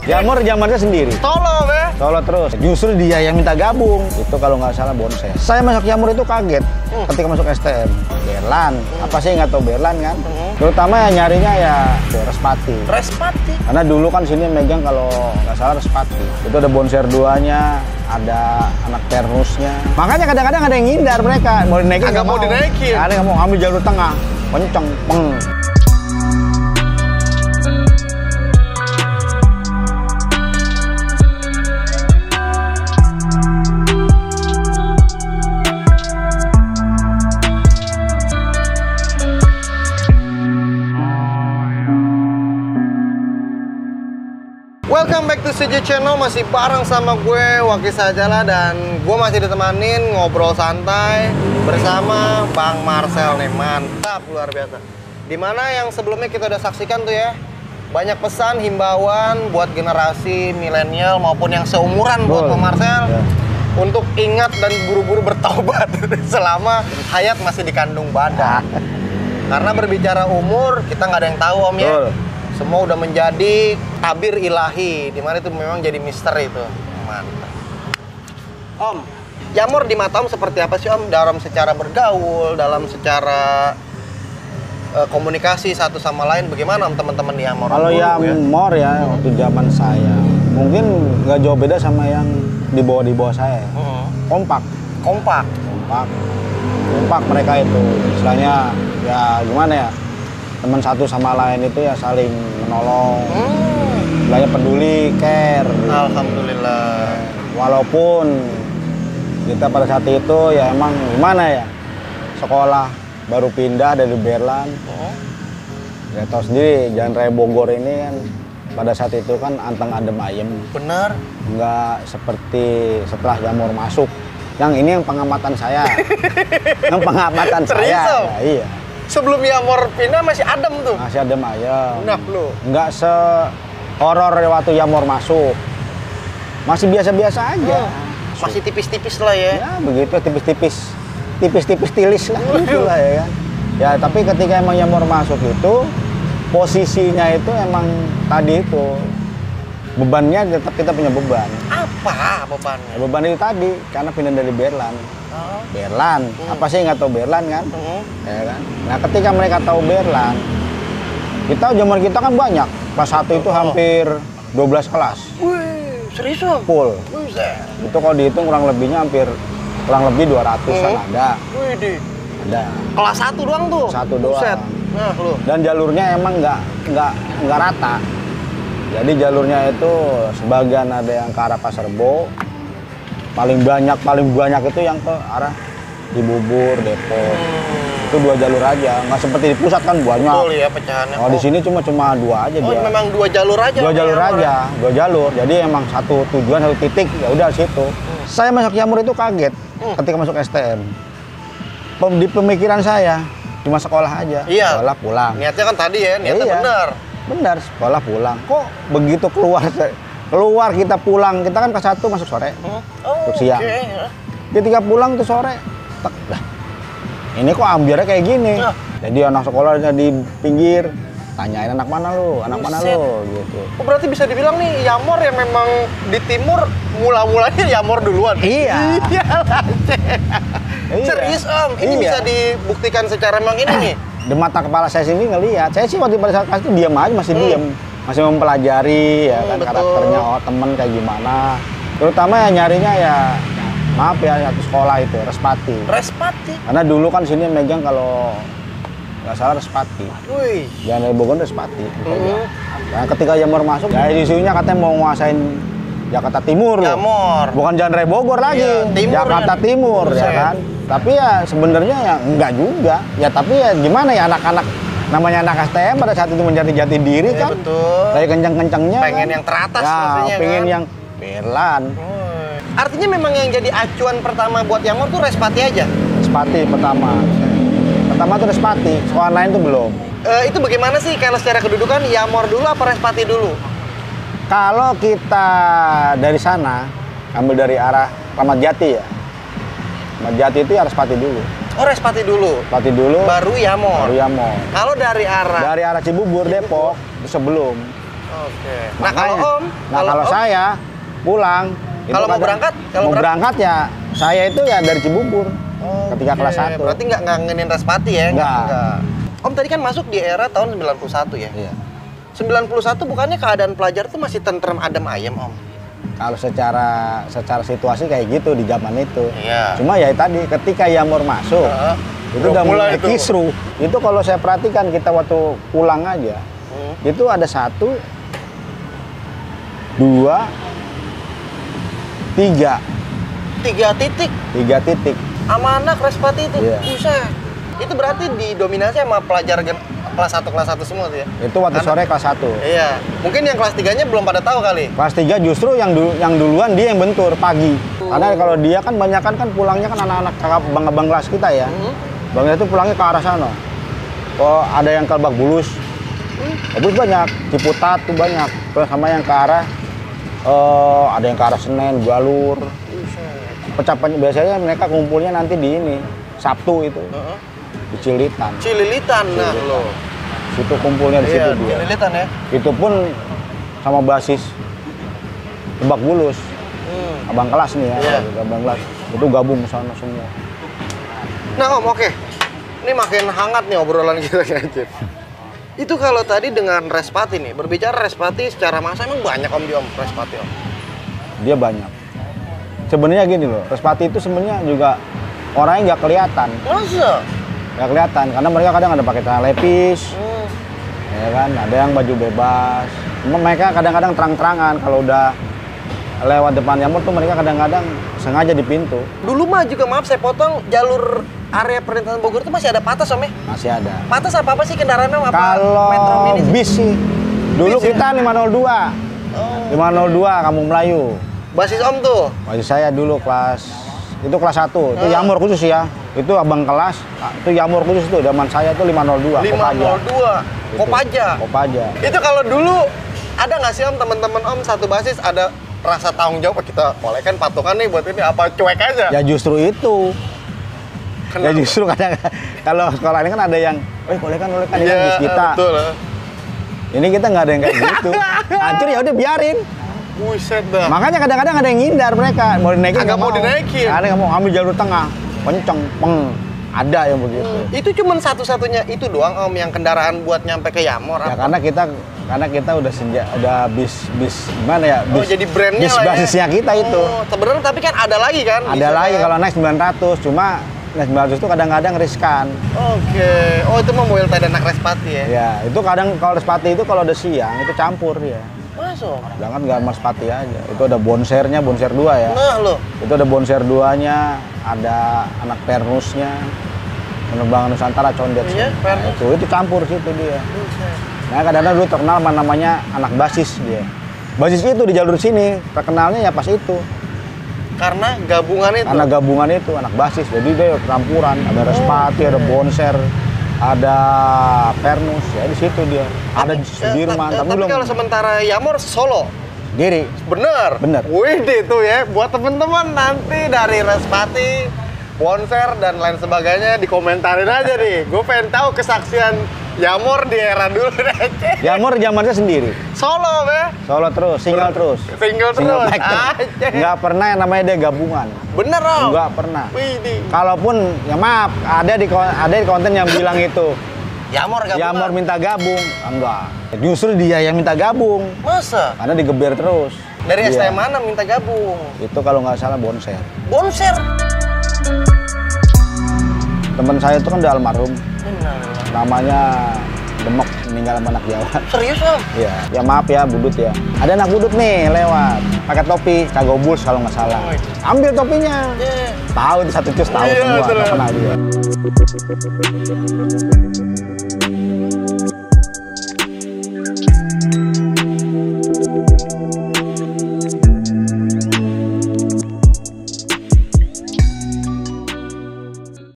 Jamur zamannya sendiri. Solo, be. Solo terus. Justru dia yang minta gabung. Itu kalau nggak salah Bonser. Saya masuk Jamur itu kaget ketika masuk STM. Berlan. Apa sih nggak tahu Berlan kan? Terutama yang nyarinya ya Respati. Respati. Karena dulu kan sini megang kalau nggak salah Respati. Itu ada Bonser 2-nya, ada anak Ternusnya. Makanya kadang-kadang ada yang ngindar mereka. Mau dinaikin nggak mau. dinaikin. Ada nggak mau ambil jalur tengah. Kenceng, peng. Welcome back to CJ Channel, masih bareng sama gue Waki Sajala, dan gue masih ditemanin ngobrol santai bersama Bang Marcel nih, mantap luar biasa. Dimana yang sebelumnya kita udah saksikan tuh ya, banyak pesan himbauan buat generasi milenial maupun yang seumuran buat Bang Marcel untuk ingat dan buru-buru bertaubat selama hayat masih dikandung badan. Karena berbicara umur kita nggak ada yang tahu Om ya. Semua udah menjadi tabir ilahi, dimana itu memang jadi misteri itu. Mantap. Om, jamur di mata Om seperti apa sih Om? Dalam secara bergaul, dalam secara komunikasi satu sama lain, bagaimana Om teman-teman di Jamur? Kalau Jamur ya, waktu zaman saya, mungkin nggak jauh beda sama yang di bawah saya. Kompak. Kompak. Kompak. Kompak mereka itu, istilahnya ya gimana ya? Teman satu sama lain itu ya saling menolong, istilahnya peduli, care. Alhamdulillah. Walaupun kita pada saat itu ya emang gimana ya, sekolah baru pindah dari Berlan. Ya tahu sendiri, Jalan Raya Bogor ini kan pada saat itu kan anteng adem ayem. Bener. Nggak seperti setelah Jamur masuk. Yang ini yang pengamatan saya. Yang pengamatan saya. Ya, iya. Sebelum Jamur pindah masih adem tuh. Masih adem ayem. Nah lu. Nggak se-horor waktu Jamur masuk. Masih biasa-biasa aja. Masih tipis-tipis lah ya. Ya begitu, tipis-tipis. Tipis-tipis tilis lah gitu lah ya kan. Ya tapi ketika emang Jamur masuk itu, posisinya itu emang tadi itu. Bebannya tetap kita punya beban. Apa bebannya? Beban itu tadi, karena pindah dari Berlan. Berlan, apa sih nggak tahu Berlan kan? Ya kan? Nah ketika mereka tahu Berlan, kita zaman kita kan banyak. Kelas 1 itu hampir 12 kelas. Wih, serius Om? Full. Buset. Itu kalau dihitung kurang lebihnya kurang lebih 200-an ada. Wih deh. Ada. Kelas 1 doang tuh? 1 doang. Buset. Nah lu. Dan jalurnya emang nggak rata. Jadi jalurnya itu sebagian ada yang ke arah Pasar Rebo. Paling banyak itu yang ke arah Cibubur, Depok. Itu 2 jalur aja, nggak seperti di pusat kan banyak. Betul ya pecahannya. Oh, di sini cuma 2 aja dia. Memang 2 jalur aja. 2 jalur aja, 2 jalur. Jadi emang satu tujuan, satu titik, ya udah situ. Saya masuk Jamur itu kaget ketika masuk STM. Di pemikiran saya cuma sekolah aja, sekolah pulang. Niatnya kan tadi ya, niatnya benar. Benar, sekolah pulang. Kok begitu keluar kita pulang, kita kan ke 1 masuk sore, untuk siang. Ketika pulang tuh sore, lah, ini kok ambiarnya kayak gini. Jadi anak sekolahnya di pinggir, tanyain anak mana lu, gitu. Oh, berarti bisa dibilang nih Jamur yang memang di timur mula-mulanya Jamur duluan. Iya. Serius Om, ini bisa dibuktikan secara memang ini nih. Di mata kepala saya sini ngelihat, saya sih waktu pada saat itu diam aja, masih diam. Masih mempelajari ya kan karakternya temen kayak gimana. Terutama ya nyarinya ya maaf ya satu sekolah itu Respati. Respati. Karena dulu kan sini megang kalau nggak salah Respati. Wih. Jalan Raya Bogor Respati. Nah ketika Jamur masuk, ya isunya katanya mau nguasain Jakarta Timur. Jamur. Bukan Jalan Raya Bogor lagi. Jakarta Timur ya kan. Tapi ya sebenarnya ya enggak juga. Ya tapi ya gimana ya anak-anak namanya anak STM pada saat itu mencari jati diri kan. Betul. Kayak kencang-kencangnya. Pengen kan? yang teratas ya, maksudnya pengen kan. yang Berlan. Artinya memang yang jadi acuan pertama buat Jamur tuh Respati aja. Respati pertama. Pertama tuh Respati. Sekolah lain tuh belum. Itu bagaimana sih kalau secara kedudukan Jamur dulu apa Respati dulu? Kalau kita dari sana ambil dari arah Ramat Jati ya. Ramat Jati itu ya Respati dulu. Oh, Respati dulu. Respati dulu. Baru Jamur. Baru Jamur. Kalau dari arah Cibubur, Depok itu sebelum. Oke. Nah, Makanya, kalau Om, kalau saya pulang, itu kalau mau berangkat, mau berangkat ya saya itu ya dari Cibubur. Ketika kelas 1. Berarti nggak ngangenin Respati ya? Nggak. Om tadi kan masuk di era tahun 91 ya? Iya. 91 bukannya keadaan pelajar tuh masih tentrem adem ayem, Om? Kalau secara situasi kayak gitu di zaman itu. Iya. Cuma ya tadi ketika Yamor masuk, itu udah mulai kisruh. Itu kalau saya perhatikan kita waktu pulang aja, itu ada 1, 2, 3. 3 titik. 3 titik. Sama anak Respati itu. Iya. Buset. Itu berarti didominasi sama pelajar kelas 1 semua tuh ya? Itu waktu sore kelas 1. Iya. Mungkin yang kelas 3-nya belum pada tahu kali. Kelas 3 justru yang duluan dia yang bentur pagi. Karena kalau dia kan banyakan kan pulangnya kan anak-anak abang-abang kelas kita ya. Bangnya itu pulangnya ke arah sana. Oh, ada yang ke Lebak Bulus. Bulus banyak, Ciputat tuh banyak. Terus sama yang ke arah ada yang ke arah Senen, Galur. Pecapan biasanya mereka kumpulnya nanti di ini Sabtu itu. Di Cililitan. Cililitan, nah lo. Situ kumpulnya di situ dia. Cililitan ya. Itu pun sama basis Lebak Bulus. Abang kelas nih ya, abang kelas. Itu gabung sana semua. Nah Om, oke. Ini makin hangat nih obrolan kita kayaknya. Itu kalau tadi dengan Respati nih, berbicara Respati secara masa emang banyak Om di Om Respati Om? Dia banyak. Sebenarnya gini loh, Respati itu sebenarnya juga orangnya nggak kelihatan. Masa? Nggak kelihatan, karena mereka kadang ada pakai celana lepis, ya kan, ada yang baju bebas. Mereka kadang-kadang terang-terangan kalau udah lewat depan Yamor tuh mereka kadang-kadang sengaja di pintu. Dulu mah juga maaf saya potong, jalur area perlintasan Bogor itu masih ada patas Om ya? Masih ada. Patas apa sih kendaraannya? Apa kalau Metro Mini sih? bis sih, dulu bis kita 502, 502 Kampung Melayu. Basis Om tuh? Basis saya dulu itu kelas 1, itu Yamor khusus ya. Itu abang kelas, itu Yamor khusus tuh, zaman saya tuh 502. 502, Kopaja. Itu kalau dulu ada nggak sih Om teman-teman Om satu basis ada rasa tanggung jawab kita kolekan patungan nih buat ini apa cuek aja? Ya justru itu. Kenapa? Ya justru kadang kalau sekolah ini kan ada yang, kolekan ini ya, bis kita. Betul. Ini kita nggak ada yang kayak gitu. Hancur ya udah biarin. Buset dah. Makanya kadang-kadang ada yang ngindar mereka, mau dinaikin nggak mau dinaikin. Ada yang mau ambil jalur tengah, kenceng, ada yang begitu. Itu cuma satu-satunya itu doang Om yang kendaraan buat nyampe ke Yamor. Ya apa? karena kita udah bis gimana ya? Bis, jadi brandnya bis lah ya. basisnya kita itu. Sebenarnya tapi kan ada lagi kan? Ada lagi kalau naik 900, cuma naik 900 itu kadang-kadang riskan. Oke. Oh itu mau mobil dan anak Respati ya? Ya, itu kadang kalau Respati itu kalau udah siang itu campur dia. Masuk. Jangan nggak Respati aja. Itu ada bonsernya, bonser 2 ya. Nah lo. Itu ada bonser 2-nya, ada anak Pernusnya, penerbangan Nusantara Condet. Iya, Pernus. Itu campur situ dia. Nah kadang-kadang dulu terkenal namanya anak basis dia. Basis itu di jalur sini terkenalnya ya pas itu. Karena gabungan itu. Karena gabungan itu anak basis. Jadi dia campuran. Ada Respati, ada bonser, ada Pernus. Ya di situ dia. Ada Sudirman. Tapi belum. Kalau sementara Yamor Solo. Diri. Bener. Wih itu ya. Buat temen-temen nanti dari Respati, bonser dan lain sebagainya dikomentarin aja nih. Gue pengen tahu kesaksian Yamor di era dulu deh. Yamor zamannya sendiri. Solo be. Solo terus, single terus. Single terus. Nggak pernah yang namanya dia gabungan. Bener Om. Nggak pernah. Widih. Kalaupun ya maaf, ada di konten yang bilang itu. Yamor gabungan. Yamor minta gabung. Enggak. Justru dia yang minta gabung. Masa? Karena digeber terus. Dari Dia. STM mana minta gabung? Itu kalau nggak salah bonser. Bonser. Teman saya itu kan udah almarhum. Benar. Namanya Demek, meninggal sama anak Jawa. Serius Om? Iya. Ya maaf ya, budut ya. Ada anak budut nih lewat. Pakai topi, Cagobuls kalau nggak salah. Ambil topinya. Yeah. Tahu itu satu cus tahu Iya, semua. betul. Kenal dia.